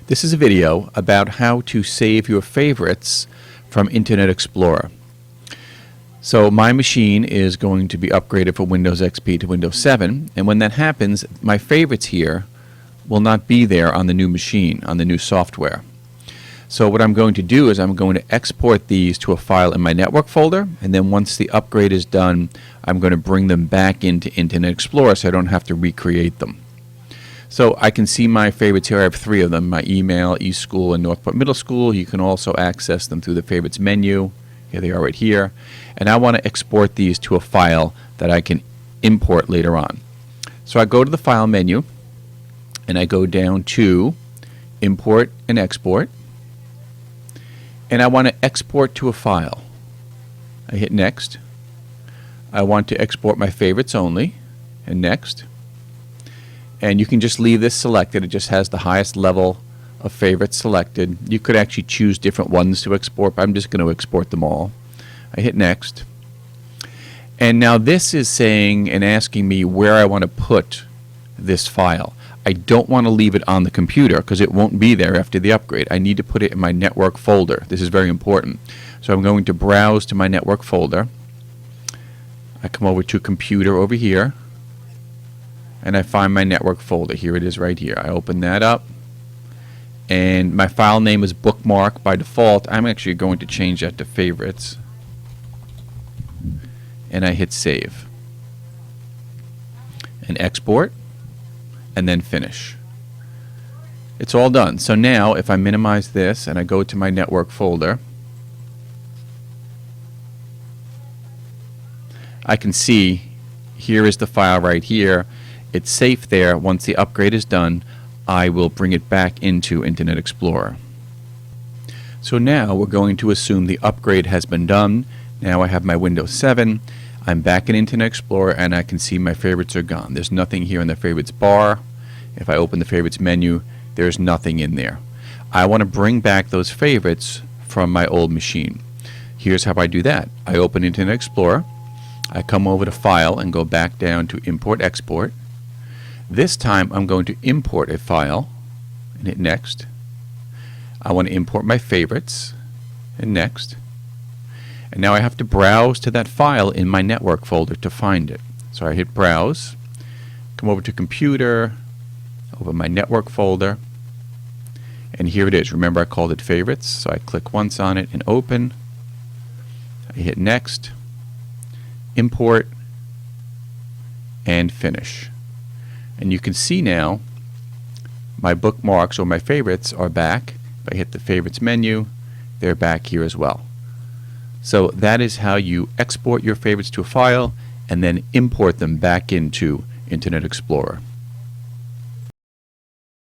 This is a video about how to save your favorites from Internet Explorer. So my machine is going to be upgraded from Windows XP to Windows 7, and when that happens, my favorites here will not be there on the new machine, on the new software. So what I'm going to do is I'm going to export these to a file in my network folder, and then once the upgrade is done, I'm going to bring them back into Internet Explorer so I don't have to recreate them. So I can see my favorites here. I have 3 of them, my email, eSchool, and Northport Middle School. You can also access them through the favorites menu. Here they are right here. And I want to export these to a file that I can import later on. So I go to the File menu, and I go down to Import and Export. And I want to export to a file. I hit Next. I want to export my favorites only, and Next. And you can just leave this selected. It just has the highest level of favorites selected. You could actually choose different ones to export, but I'm just going to export them all. I hit Next. And now this is saying and asking me where I want to put this file. I don't want to leave it on the computer because it won't be there after the upgrade. I need to put it in my network folder. This is very important. So I'm going to browse to my network folder. I come over to Computer over here, and I find my network folder. Here it is right here. I open that up, and my file name is Bookmark by default. I'm actually going to change that to Favorites, and I hit Save and Export, and then Finish. It's all done. So now if I minimize this and I go to my network folder, I can see here is the file right here. It's safe there. Once the upgrade is done, I will bring it back into Internet Explorer. So now we're going to assume the upgrade has been done. Now I have my Windows 7. I'm back in Internet Explorer, and I can see my favorites are gone. There's nothing here in the favorites bar. If I open the favorites menu, there's nothing in there. I want to bring back those favorites from my old machine. Here's how I do that. I open Internet Explorer. I come over to File and go back down to Import Export. This time I'm going to import a file and hit Next. I want to import my favorites and Next. And now I have to browse to that file in my network folder to find it. So I hit Browse, come over to Computer, over my network folder, and here it is. Remember, I called it Favorites, so I click once on it and Open. I hit Next, Import, and Finish. And you can see now my bookmarks or my favorites are back. If I hit the Favorites menu, they're back here as well. So that is how you export your favorites to a file and then import them back into Internet Explorer.